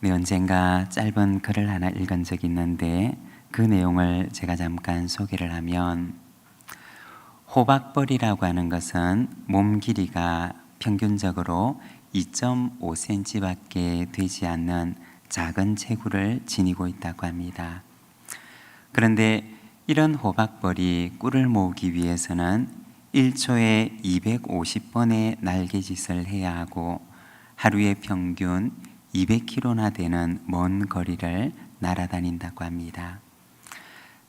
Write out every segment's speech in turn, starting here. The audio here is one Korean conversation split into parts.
네, 언젠가 짧은 글을 하나 읽은 적이 있는데 그 내용을 제가 잠깐 소개를 하면, 호박벌이라고 하는 것은 몸 길이가 평균적으로 2.5cm밖에 되지 않는 작은 체구를 지니고 있다고 합니다. 그런데 이런 호박벌이 꿀을 모으기 위해서는 1초에 250번의 날개짓을 해야 하고 하루에 평균 200km나 되는 먼 거리를 날아다닌다고 합니다.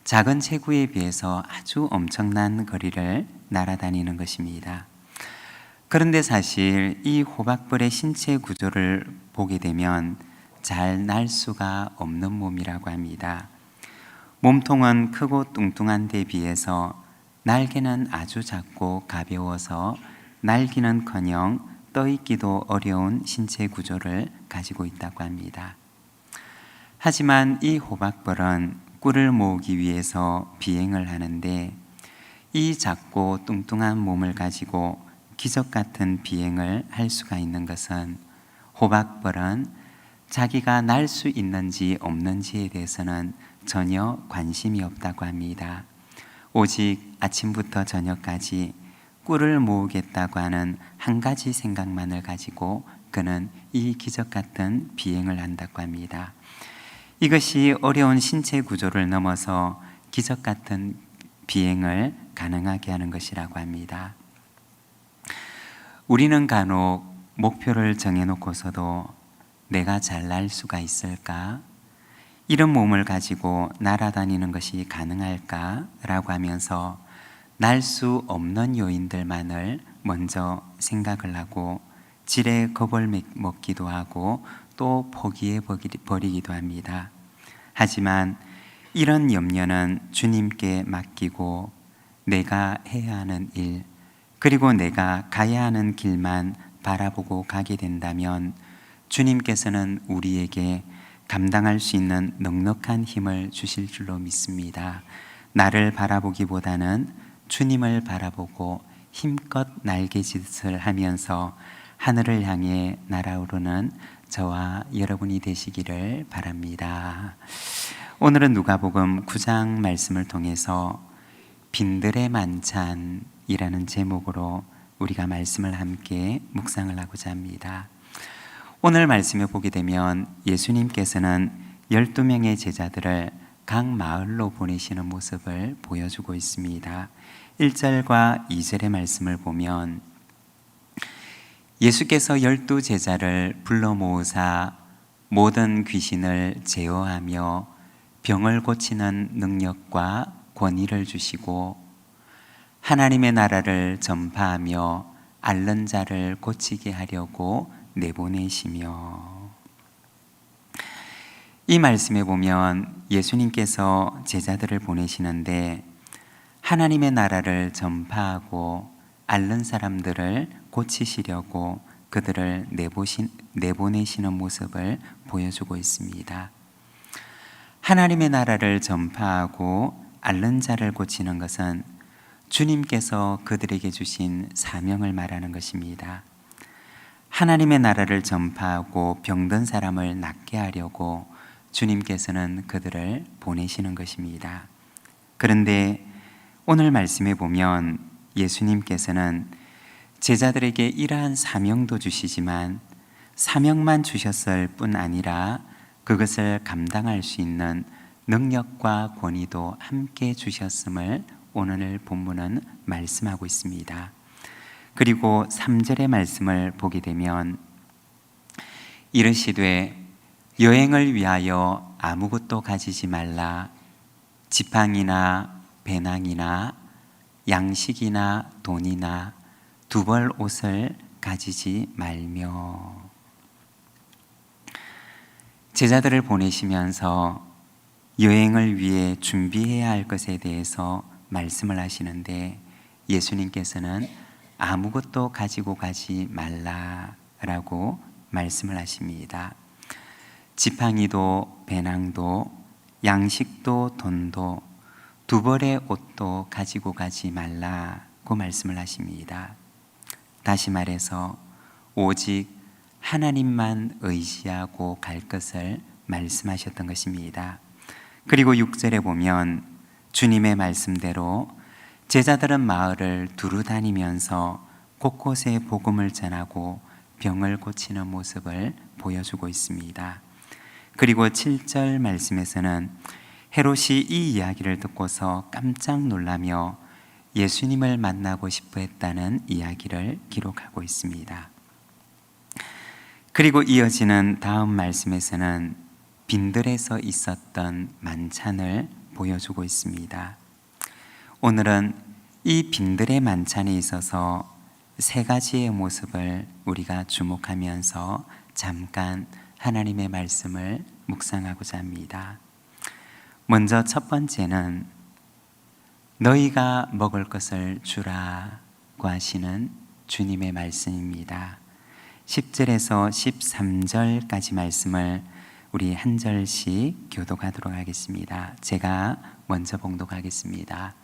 작은 체구에 비해서 아주 엄청난 거리를 날아다니는 것입니다. 그런데 사실 이 호박벌의 신체 구조를 보게 되면 잘 날 수가 없는 몸이라고 합니다. 몸통은 크고 뚱뚱한 데 비해서 날개는 아주 작고 가벼워서 날기는커녕 떠있기도 어려운 신체 구조를 가지고 있다고 합니다. 하지만 이 호박벌은 꿀을 모으기 위해서 비행을 하는데, 이 작고 뚱뚱한 몸을 가지고 기적 같은 비행을 할 수가 있는 것은, 호박벌은 자기가 날 수 있는지 없는지에 대해서는 전혀 관심이 없다고 합니다. 오직 아침부터 저녁까지 꿀을 모으겠다고 하는 한 가지 생각만을 가지고 그는 이 기적 같은 비행을 한다고 합니다. 이것이 어려운 신체 구조를 넘어서 기적 같은 비행을 가능하게 하는 것이라고 합니다. 우리는 간혹 목표를 정해놓고서도 내가 잘 날 수가 있을까? 이런 몸을 가지고 날아다니는 것이 가능할까? 라고 하면서 날 수 없는 요인들만을 먼저 생각을 하고 지레 겁을 먹기도 하고 또 포기해 버리기도 합니다. 하지만 이런 염려는 주님께 맡기고 내가 해야 하는 일, 그리고 내가 가야 하는 길만 바라보고 가게 된다면 주님께서는 우리에게 감당할 수 있는 넉넉한 힘을 주실 줄로 믿습니다. 나를 바라보기보다는 주님을 바라보고 힘껏 날개짓을 하면서 하늘을 향해 날아오르는 저와 여러분이 되시기를 바랍니다. 오늘은 누가복음 9장 말씀을 통해서 빈들의 만찬이라는 제목으로 우리가 말씀을 함께 묵상을 하고자 합니다. 오늘 말씀을 보게 되면 예수님께서는 12명의 제자들을 각 마을로 보내시는 모습을 보여주고 있습니다. 1절과 2절의 말씀을 보면, 예수께서 12제자를 불러 모으사 모든 귀신을 제어하며 병을 고치는 능력과 권위를 주시고 하나님의 나라를 전파하며 앓는 자를 고치게 하려고 내보내시며. 이 말씀에 보면 예수님께서 제자들을 보내시는데 하나님의 나라를 전파하고 앓는 사람들을 고치시려고 그들을 내보내시는 모습을 보여주고 있습니다. 하나님의 나라를 전파하고 앓는 자를 고치는 것은 주님께서 그들에게 주신 사명을 말하는 것입니다. 하나님의 나라를 전파하고 병든 사람을 낫게 하려고 주님께서는 그들을 보내시는 것입니다. 그런데 오늘 말씀에 보면 예수님께서는 제자들에게 이러한 사명도 주시지만 사명만 주셨을 뿐 아니라 그것을 감당할 수 있는 능력과 권위도 함께 주셨음을 오늘 본문은 말씀하고 있습니다. 그리고 3절의 말씀을 보게 되면 이르시되 여행을 위하여 아무것도 가지지 말라. 지팡이나 배낭이나 양식이나 돈이나 두 벌 옷을 가지지 말며. 제자들을 보내시면서 여행을 위해 준비해야 할 것에 대해서 말씀을 하시는데 예수님께서는 아무것도 가지고 가지 말라라고 말씀을 하십니다. 지팡이도 배낭도 양식도 돈도 두 벌의 옷도 가지고 가지 말라고 말씀을 하십니다. 다시 말해서 오직 하나님만 의지하고 갈 것을 말씀하셨던 것입니다. 그리고 6절에 보면 주님의 말씀대로 제자들은 마을을 두루 다니면서 곳곳에 복음을 전하고 병을 고치는 모습을 보여주고 있습니다. 그리고 7절 말씀에서는 헤롯이 이 이야기를 듣고서 깜짝 놀라며 예수님을 만나고 싶어 했다는 이야기를 기록하고 있습니다. 그리고 이어지는 다음 말씀에서는 빈들에서 있었던 만찬을 보여주고 있습니다. 오늘은 이 빈들의 만찬에 있어서 세 가지의 모습을 우리가 주목하면서 잠깐 하나님의 말씀을 묵상하고자 합니다. 먼저 첫 번째는 너희가 먹을 것을 주라고 하시는 주님의 말씀입니다. 10절에서 13절까지 말씀을 우리 한 절씩 교독하도록 하겠습니다. 제가 먼저 봉독하겠습니다.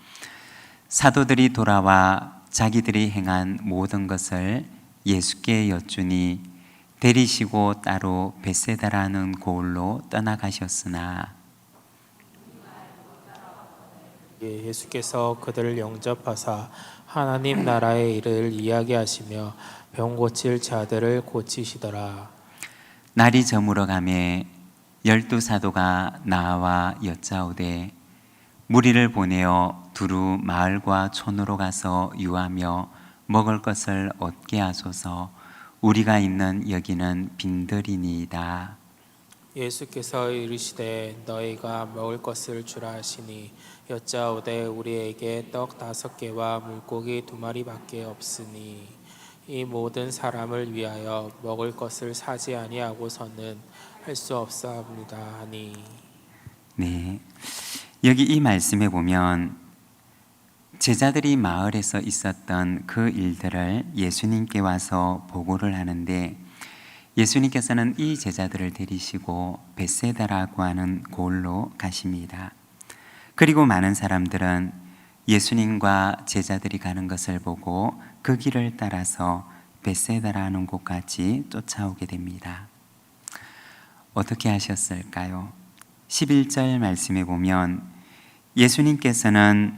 사도들이 돌아와 자기들이 행한 모든 것을 예수께 여쭈니 데리시고 따로 벳세다라는 고을로 떠나가셨으나 예수께서 그들을 영접하사 하나님 나라의 일을 이야기하시며 병 고칠 자들을 고치시더라. 날이 저물어 가매 12사도가 나와 여짜오되 무리를 보내어 두루 마을과 촌으로 가서 유하며 먹을 것을 얻게 하소서. 우리가 있는 여기는 빈들이니이다. 예수께서 이르시되 너희가 먹을 것을 주라 하시니 여짜오되 우리에게 떡 5개와 물고기 2마리밖에 없으니 이 모든 사람을 위하여 먹을 것을 사지 아니하고서는 할 수 없사옵니다 하니. 네, 여기 이 말씀에 보면 제자들이 마을에서 있었던 그 일들을 예수님께 와서 보고를 하는데 예수님께서는 이 제자들을 데리시고 벳세다라고 하는 고을로 가십니다. 그리고 많은 사람들은 예수님과 제자들이 가는 것을 보고 그 길을 따라서 벳세다라는 곳까지 쫓아오게 됩니다. 어떻게 하셨을까요? 11절 말씀에 보면 예수님께서는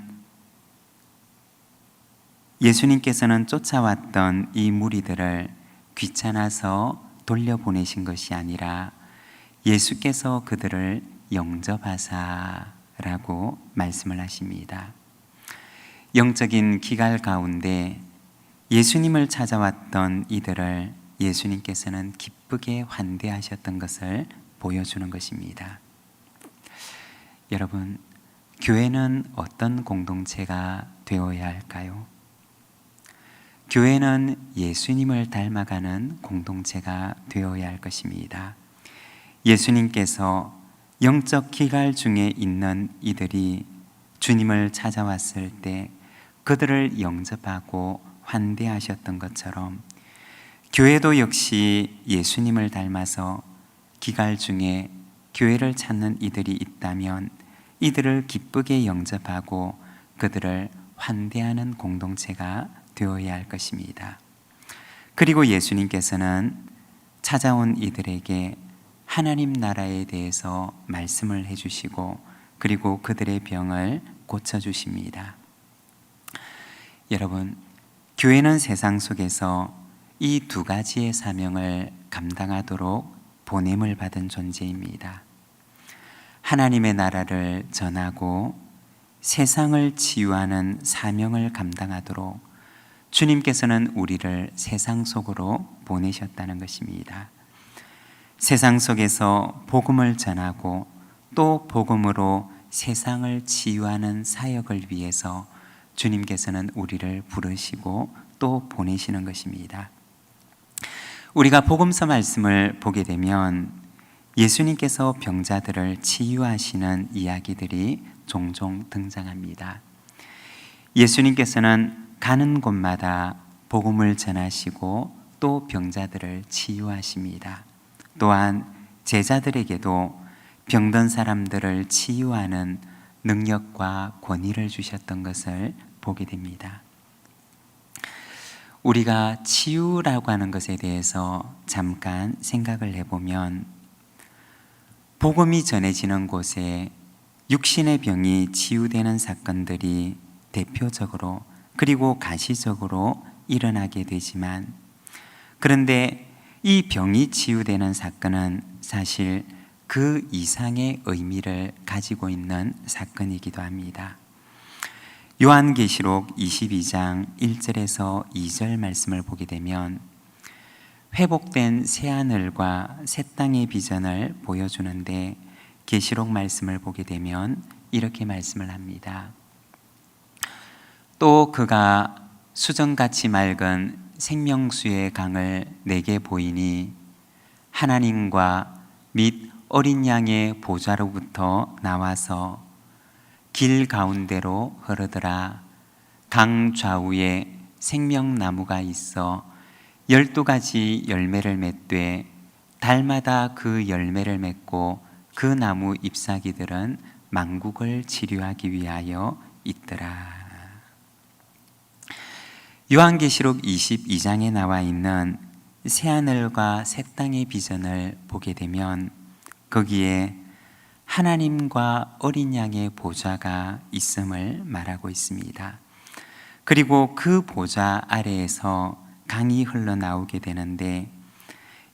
쫓아왔던 이 무리들을 귀찮아서 돌려보내신 것이 아니라 예수께서 그들을 영접하사라고 말씀을 하십니다. 영적인 기갈 가운데 예수님을 찾아왔던 이들을 예수님께서는 기쁘게 환대하셨던 것을 보여주는 것입니다. 여러분, 교회는 어떤 공동체가 되어야 할까요? 교회는 예수님을 닮아가는 공동체가 되어야 할 것입니다. 예수님께서 영적 기갈 중에 있는 이들이 주님을 찾아왔을 때 그들을 영접하고 환대하셨던 것처럼 교회도 역시 예수님을 닮아서 기갈 중에 교회를 찾는 이들이 있다면 이들을 기쁘게 영접하고 그들을 환대하는 공동체가 되어야 할 것입니다. 그리고 예수님께서는 찾아온 이들에게 하나님 나라에 대해서 말씀을 해주시고 그리고 그들의 병을 고쳐주십니다. 여러분, 교회는 세상 속에서 이 두 가지의 사명을 감당하도록 보냄을 받은 존재입니다. 하나님의 나라를 전하고 세상을 치유하는 사명을 감당하도록 주님께서는 우리를 세상 속으로 보내셨다는 것입니다. 세상 속에서 복음을 전하고 또 복음으로 세상을 치유하는 사역을 위해서 주님께서는 우리를 부르시고 또 보내시는 것입니다. 우리가 복음서 말씀을 보게 되면 예수님께서 병자들을 치유하시는 이야기들이 종종 등장합니다. 예수님께서는 가는 곳마다 복음을 전하시고 또 병자들을 치유하십니다. 또한 제자들에게도 병든 사람들을 치유하는 능력과 권위를 주셨던 것을 보게 됩니다. 우리가 치유라고 하는 것에 대해서 잠깐 생각을 해보면 복음이 전해지는 곳에 육신의 병이 치유되는 사건들이 대표적으로 그리고 가시적으로 일어나게 되지만, 그런데 이 병이 치유되는 사건은 사실 그 이상의 의미를 가지고 있는 사건이기도 합니다. 요한계시록 22장 1절에서 2절 말씀을 보게 되면 회복된 새하늘과 새 땅의 비전을 보여주는데, 계시록 말씀을 보게 되면 이렇게 말씀을 합니다. 또 그가 수정같이 맑은 생명수의 강을 내게 보이니 하나님과 및 어린 양의 보좌로부터 나와서 길 가운데로 흐르더라. 강 좌우에 생명나무가 있어 12가지 열매를 맺되 달마다 그 열매를 맺고 그 나무 잎사귀들은 만국을 치료하기 위하여 있더라. 요한계시록 22장에 나와 있는 새하늘과 새 땅의 비전을 보게 되면 거기에 하나님과 어린 양의 보좌가 있음을 말하고 있습니다. 그리고 그 보좌 아래에서 강이 흘러나오게 되는데,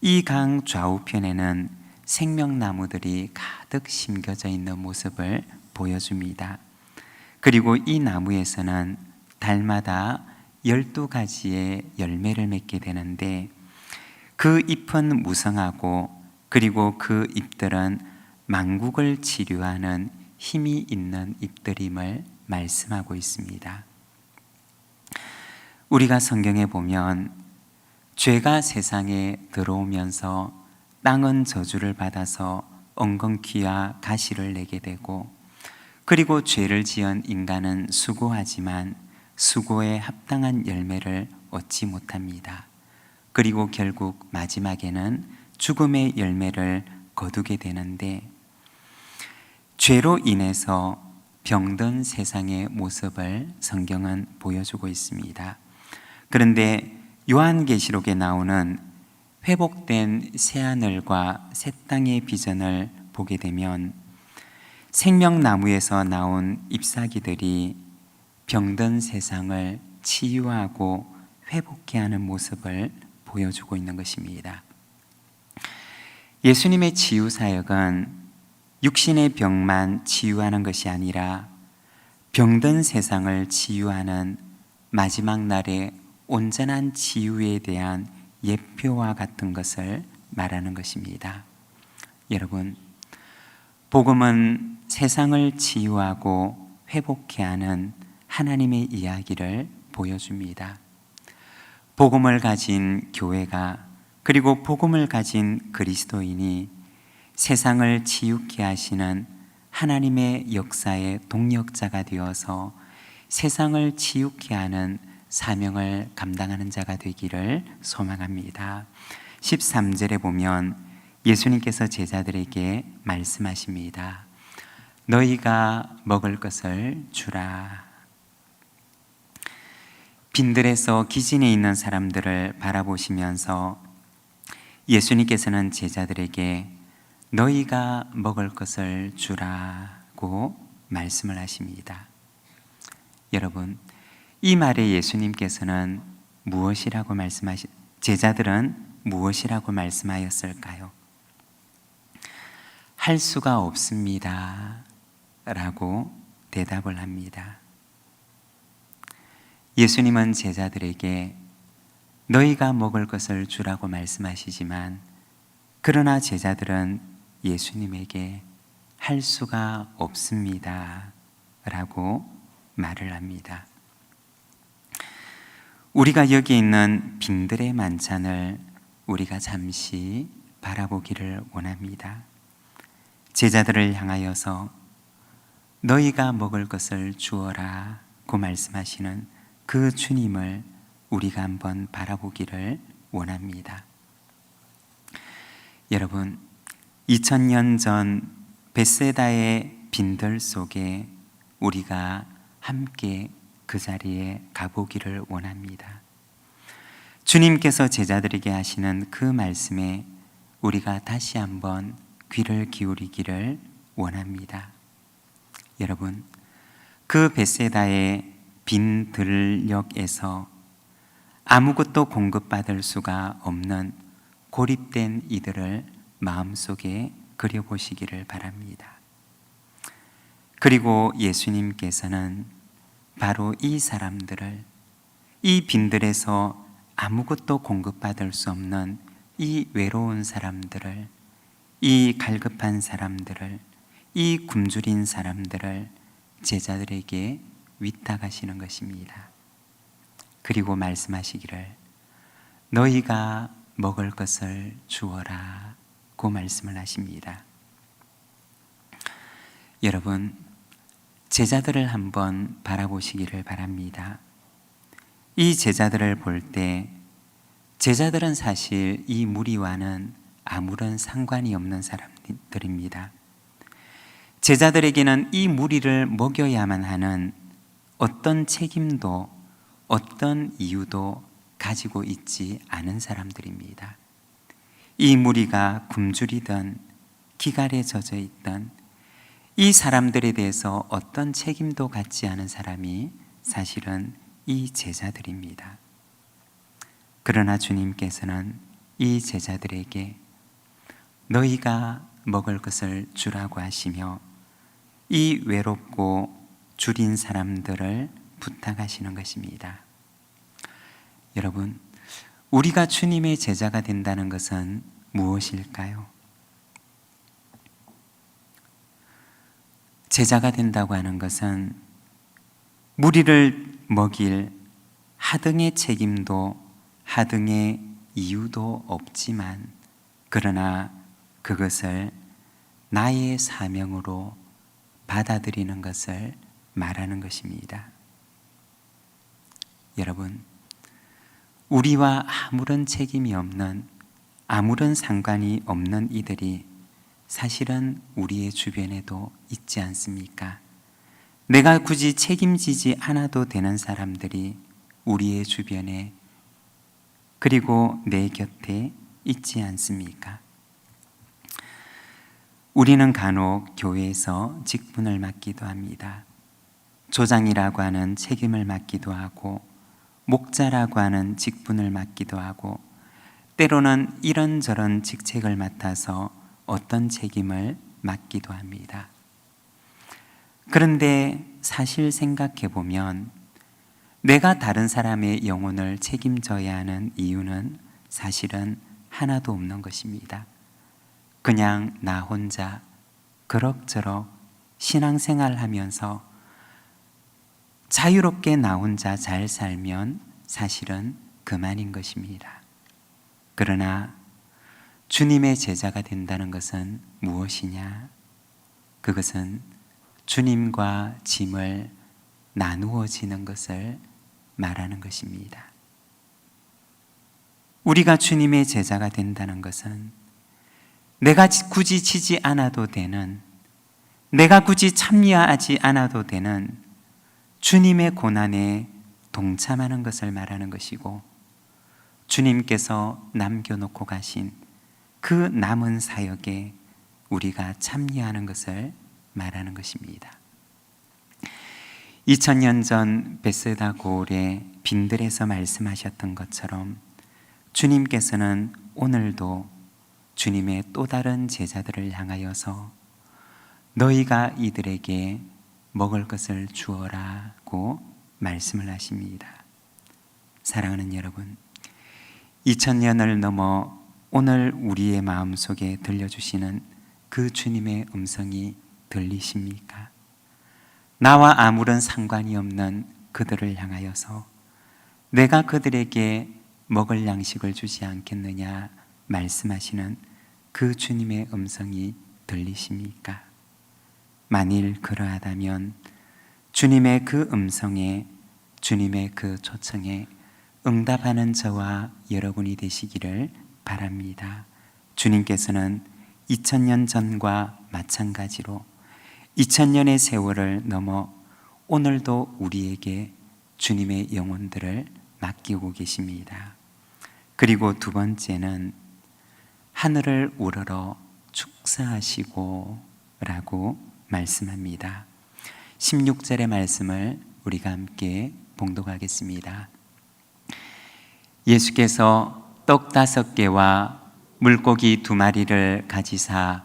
이 강 좌우편에는 생명나무들이 가득 심겨져 있는 모습을 보여줍니다. 그리고 이 나무에서는 달마다 12가지의 열매를 맺게 되는데, 그 잎은 무성하고 그리고 그 잎들은 만국을 치료하는 힘이 있는 잎들임을 말씀하고 있습니다. 우리가 성경에 보면 죄가 세상에 들어오면서 땅은 저주를 받아서 엉겅퀴와 가시를 내게 되고, 그리고 죄를 지은 인간은 수고하지만 수고에 합당한 열매를 얻지 못합니다. 그리고 결국 마지막에는 죽음의 열매를 거두게 되는데, 죄로 인해서 병든 세상의 모습을 성경은 보여주고 있습니다. 그런데 요한계시록에 나오는 회복된 새하늘과 새 땅의 비전을 보게 되면 생명나무에서 나온 잎사귀들이 병든 세상을 치유하고 회복케 하는 모습을 보여주고 있는 것입니다. 예수님의 치유 사역은 육신의 병만 치유하는 것이 아니라 병든 세상을 치유하는 마지막 날의 온전한 치유에 대한 예표와 같은 것을 말하는 것입니다. 여러분, 복음은 세상을 치유하고 회복케 하는 하나님의 이야기를 보여줍니다. 복음을 가진 교회가, 그리고 복음을 가진 그리스도인이 세상을 치유케 하시는 하나님의 역사의 동력자가 되어서 세상을 치유케 하는 사명을 감당하는 자가 되기를 소망합니다. 13절에 보면 예수님께서 제자들에게 말씀하십니다. 너희가 먹을 것을 주라. 빈들에서 기진에 있는 사람들을 바라보시면서 예수님께서는 제자들에게 너희가 먹을 것을 주라고 말씀을 하십니다. 여러분, 이 말에 예수님께서는 무엇이라고 제자들은 무엇이라고 말씀하였을까요? 할 수가 없습니다 라고 대답을 합니다. 예수님은 제자들에게 너희가 먹을 것을 주라고 말씀하시지만, 그러나 제자들은 예수님에게 할 수가 없습니다 라고 말을 합니다. 우리가 여기 있는 빈들의 만찬을 우리가 잠시 바라보기를 원합니다. 제자들을 향하여서 너희가 먹을 것을 주어라 고 말씀하시는 그 주님을 우리가 한번 바라보기를 원합니다. 여러분, 2000년 전 벳세다의 빈들 속에 우리가 함께 그 자리에 가보기를 원합니다. 주님께서 제자들에게 하시는 그 말씀에 우리가 다시 한번 귀를 기울이기를 원합니다. 여러분, 그 벳세다의 빈 들녘에서 아무것도 공급받을 수가 없는 고립된 이들을 마음속에 그려보시기를 바랍니다. 그리고 예수님께서는 바로 이 사람들을, 이 빈들에서 아무것도 공급받을 수 없는 이 외로운 사람들을, 이 갈급한 사람들을, 이 굶주린 사람들을 제자들에게 위탁하시는 것입니다. 그리고 말씀하시기를 너희가 먹을 것을 주어라 고 말씀을 하십니다. 여러분, 제자들을 한번 바라보시기를 바랍니다. 이 제자들을 볼 때 제자들은 사실 이 무리와는 아무런 상관이 없는 사람들입니다. 제자들에게는 이 무리를 먹여야만 하는 어떤 책임도 어떤 이유도 가지고 있지 않은 사람들입니다. 이 무리가 굶주리던 기갈에 젖어 있던 이 사람들에 대해서 어떤 책임도 갖지 않은 사람이 사실은 이 제자들입니다. 그러나 주님께서는 이 제자들에게 너희가 먹을 것을 주라고 하시며 이 외롭고 줄인 사람들을 부탁하시는 것입니다. 여러분, 우리가 주님의 제자가 된다는 것은 무엇일까요? 제자가 된다고 하는 것은 무리를 먹일 하등의 책임도 하등의 이유도 없지만 그러나 그것을 나의 사명으로 받아들이는 것을 말하는 것입니다. 여러분, 우리와 아무런 책임이 없는, 아무런 상관이 없는 이들이 사실은 우리의 주변에도 있지 않습니까? 내가 굳이 책임지지 않아도 되는 사람들이 우리의 주변에 그리고 내 곁에 있지 않습니까? 우리는 간혹 교회에서 직분을 맡기도 합니다. 조장이라고 하는 책임을 맡기도 하고 목자라고 하는 직분을 맡기도 하고 때로는 이런저런 직책을 맡아서 어떤 책임을 맡기도 합니다. 그런데 사실 생각해 보면 내가 다른 사람의 영혼을 책임져야 하는 이유는 사실은 하나도 없는 것입니다. 그냥 나 혼자 그럭저럭 신앙생활 하면서 자유롭게 나 혼자 잘 살면 사실은 그만인 것입니다. 그러나 주님의 제자가 된다는 것은 무엇이냐? 그것은 주님과 짐을 나누어지는 것을 말하는 것입니다. 우리가 주님의 제자가 된다는 것은 내가 굳이 지지 않아도 되는, 내가 굳이 참여하지 않아도 되는 주님의 고난에 동참하는 것을 말하는 것이고 주님께서 남겨놓고 가신 그 남은 사역에 우리가 참여하는 것을 말하는 것입니다. 2000년 전 벳세다 고을의 빈들에서 말씀하셨던 것처럼 주님께서는 오늘도 주님의 또 다른 제자들을 향하여서 너희가 이들에게 먹을 것을 주어라고 말씀을 하십니다. 사랑하는 여러분, 2000년을 넘어 오늘 우리의 마음속에 들려주시는 그 주님의 음성이 들리십니까? 나와 아무런 상관이 없는 그들을 향하여서 내가 그들에게 먹을 양식을 주지 않겠느냐 말씀하시는 그 주님의 음성이 들리십니까? 만일 그러하다면 주님의 그 음성에, 주님의 그 초청에 응답하는 저와 여러분이 되시기를 바랍니다. 주님께서는 2000년 전과 마찬가지로 2000년의 세월을 넘어 오늘도 우리에게 주님의 영혼들을 맡기고 계십니다. 그리고 두 번째는 하늘을 우러러 축사하시고 라고 말씀합니다. 16절의 말씀을 우리가 함께 봉독하겠습니다. 예수께서 떡 5개와 물고기 2마리를 가지사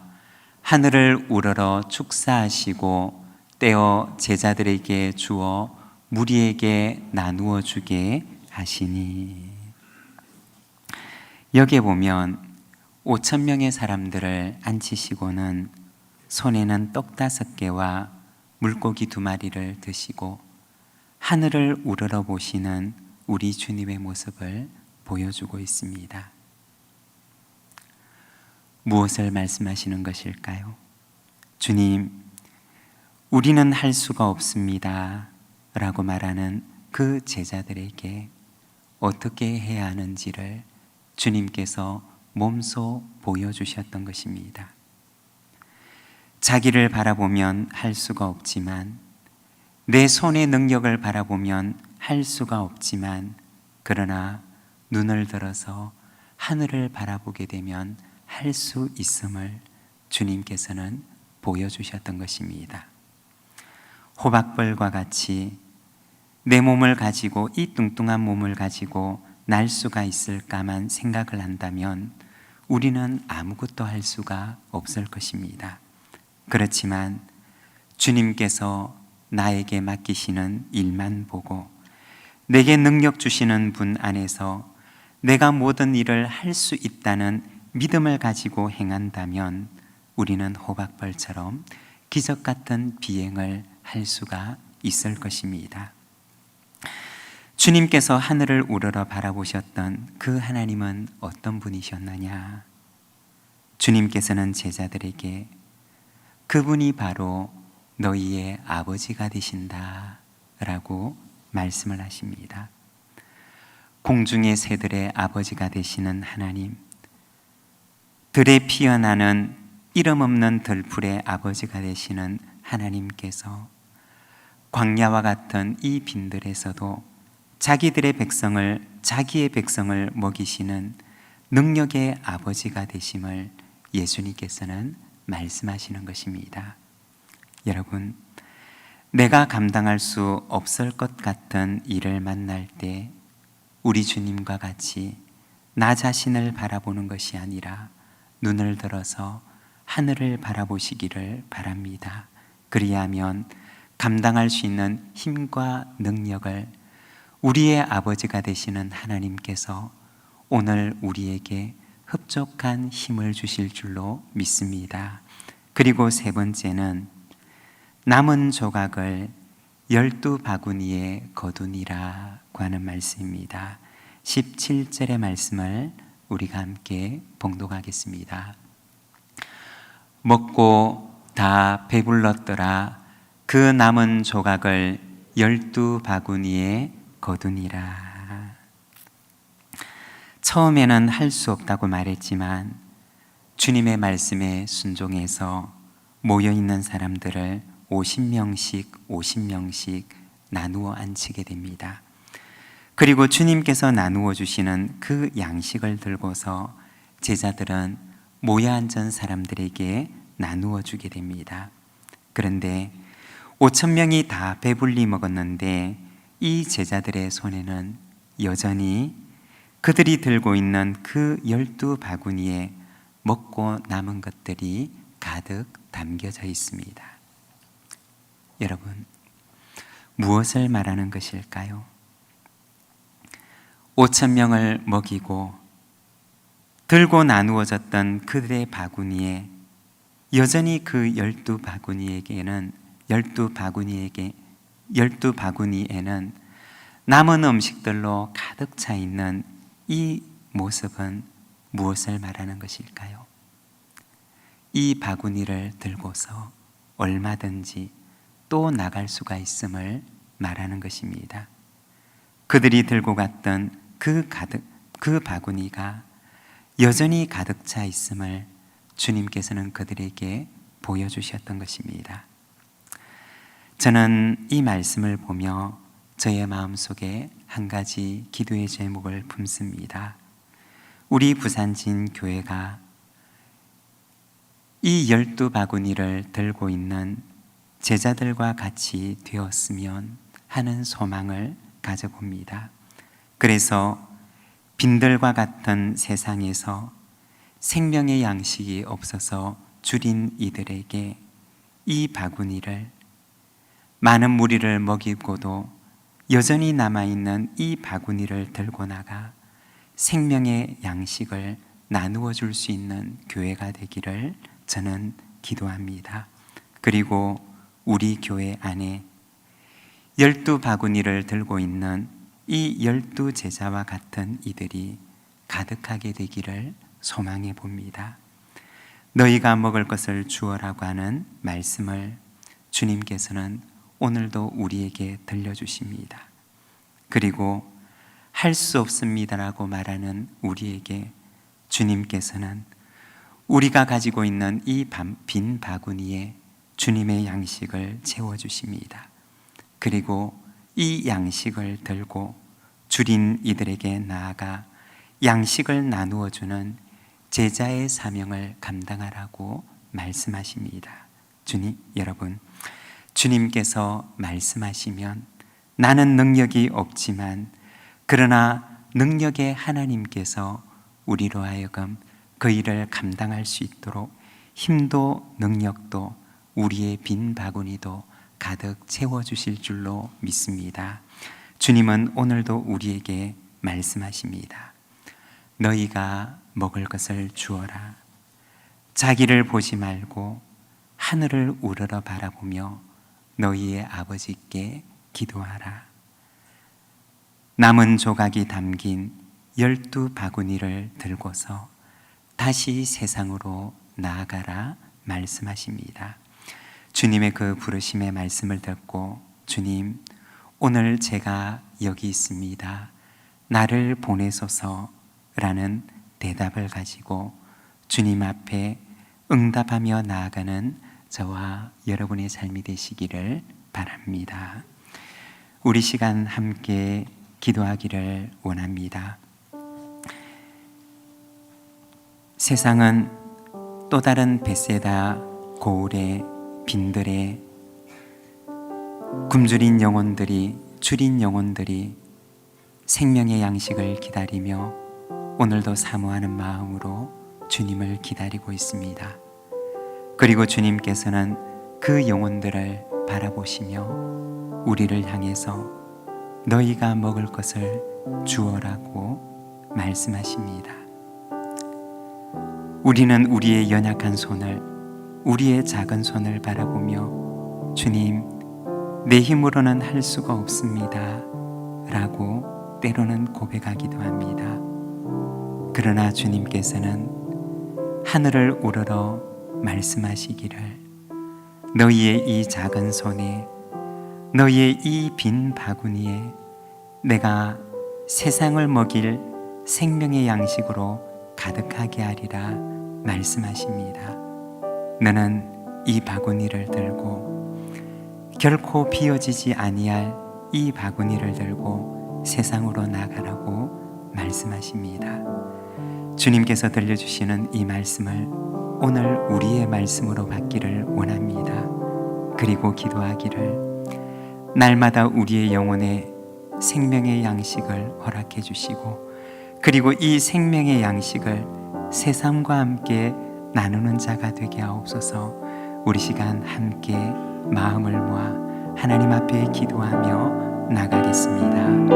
하늘을 우러러 축사하시고 떼어 제자들에게 주어 무리에게 나누어 주게 하시니. 여기에 보면 5,000명의 사람들을 앉히시고는 손에는 떡 5개와 물고기 2마리를 드시고 하늘을 우러러 보시는 우리 주님의 모습을 보여주고 있습니다. 무엇을 말씀하시는 것일까요? 주님, 우리는 할 수가 없습니다 라고 말하는 그 제자들에게 어떻게 해야 하는지를 주님께서 몸소 보여주셨던 것입니다. 자기를 바라보면 할 수가 없지만, 내 손의 능력을 바라보면 할 수가 없지만, 그러나 눈을 들어서 하늘을 바라보게 되면 할 수 있음을 주님께서는 보여주셨던 것입니다. 호박벌과 같이 내 몸을 가지고, 이 뚱뚱한 몸을 가지고 날 수가 있을까만 생각을 한다면 우리는 아무것도 할 수가 없을 것입니다. 그렇지만 주님께서 나에게 맡기시는 일만 보고 내게 능력 주시는 분 안에서 내가 모든 일을 할 수 있다는 믿음을 가지고 행한다면 우리는 호박벌처럼 기적 같은 비행을 할 수가 있을 것입니다. 주님께서 하늘을 우러러 바라보셨던 그 하나님은 어떤 분이셨느냐? 주님께서는 제자들에게 그분이 바로 너희의 아버지가 되신다 라고 말씀을 하십니다. 공중의 새들의 아버지가 되시는 하나님, 들에 피어나는 이름 없는 들풀의 아버지가 되시는 하나님께서 광야와 같은 이 빈들에서도 자기의 백성을 먹이시는 능력의 아버지가 되심을 예수님께서는 말씀하시는 것입니다. 여러분, 내가 감당할 수 없을 것 같은 일을 만날 때 우리 주님과 같이 나 자신을 바라보는 것이 아니라 눈을 들어서 하늘을 바라보시기를 바랍니다. 그리하면 감당할 수 있는 힘과 능력을 우리의 아버지가 되시는 하나님께서 오늘 우리에게 흡족한 힘을 주실 줄로 믿습니다. 그리고 세 번째는 남은 조각을 12바구니에 거두니라고 하는 말씀입니다. 17절의 말씀을 우리가 함께 봉독하겠습니다. 먹고 다 배불렀더라. 그 남은 조각을 12바구니에 거두니라. 처음에는 할 수 없다고 말했지만 주님의 말씀에 순종해서 모여있는 사람들을 50명씩 나누어 앉히게 됩니다. 그리고 주님께서 나누어 주시는 그 양식을 들고서 제자들은 모여 앉은 사람들에게 나누어 주게 됩니다. 그런데 5,000명이 다 배불리 먹었는데 이 제자들의 손에는 여전히 그들이 들고 있는 그 12바구니에 먹고 남은 것들이 가득 담겨져 있습니다. 여러분, 무엇을 말하는 것일까요? 5,000명을 먹이고 들고 나누어졌던 그들의 바구니에 여전히 그 12바구니에는 남은 음식들로 가득 차 있는 이 모습은 무엇을 말하는 것일까요? 이 바구니를 들고서 얼마든지 또 나갈 수가 있음을 말하는 것입니다. 그들이 들고 갔던 그 바구니가 여전히 가득 차 있음을 주님께서는 그들에게 보여주셨던 것입니다. 저는 이 말씀을 보며 저의 마음속에 한 가지 기도의 제목을 품습니다. 우리 부산진 교회가 이 12바구니를 들고 있는 제자들과 같이 되었으면 하는 소망을 가져봅니다. 그래서 빈들과 같은 세상에서 생명의 양식이 없어서 줄인 이들에게 이 바구니를, 많은 무리를 먹이고도 여전히 남아있는 이 바구니를 들고 나가 생명의 양식을 나누어 줄 수 있는 교회가 되기를 저는 기도합니다. 그리고 우리 교회 안에 12바구니를 들고 있는 이 12제자와 같은 이들이 가득하게 되기를 소망해 봅니다. 너희가 먹을 것을 주어라고 하는 말씀을 주님께서는 오늘도 우리에게 들려주십니다. 그리고 할 수 없습니다라고 말하는 우리에게 주님께서는 우리가 가지고 있는 이 빈 바구니에 주님의 양식을 채워주십니다. 그리고 이 양식을 들고 줄인 이들에게 나아가 양식을 나누어주는 제자의 사명을 감당하라고 말씀하십니다. 여러분, 주님께서 말씀하시면 나는 능력이 없지만 그러나 능력의 하나님께서 우리로 하여금 그 일을 감당할 수 있도록 힘도 능력도 우리의 빈 바구니도 가득 채워주실 줄로 믿습니다. 주님은 오늘도 우리에게 말씀하십니다. 너희가 먹을 것을 주어라. 자기를 보지 말고 하늘을 우러러 바라보며 너희의 아버지께 기도하라. 남은 조각이 담긴 12바구니를 들고서 다시 세상으로 나아가라 말씀하십니다. 주님의 그 부르심의 말씀을 듣고 주님, 오늘 제가 여기 있습니다. 나를 보내소서라는 대답을 가지고 주님 앞에 응답하며 나아가는 저와 여러분의 삶이 되시기를 바랍니다. 우리 시간 함께 기도하기를 원합니다. 세상은 또 다른 벳세다 고울의 빈들에 굶주린 영혼들이, 줄인 영혼들이 생명의 양식을 기다리며 오늘도 사모하는 마음으로 주님을 기다리고 있습니다. 그리고 주님께서는 그 영혼들을 바라보시며 우리를 향해서 너희가 먹을 것을 주어라고 말씀하십니다. 우리는 우리의 연약한 손을, 우리의 작은 손을 바라보며 주님, 내 힘으로는 할 수가 없습니다 라고 때로는 고백하기도 합니다. 그러나 주님께서는 하늘을 우러러 말씀하시기를 너희의 이 작은 손에, 너희의 이 빈 바구니에 내가 세상을 먹일 생명의 양식으로 가득하게 하리라 말씀하십니다. 너는 이 바구니를 들고 결코 비워지지 아니할 이 바구니를 들고 세상으로 나가라고 말씀하십니다. 주님께서 들려주시는 이 말씀을 오늘 우리의 말씀으로 받기를 원합니다. 그리고 기도하기를 날마다 우리의 영혼에 생명의 양식을 허락해 주시고 그리고 이 생명의 양식을 세상과 함께 나누는 자가 되게 하옵소서. 우리 시간 함께 마음을 모아 하나님 앞에 기도하며 나가겠습니다.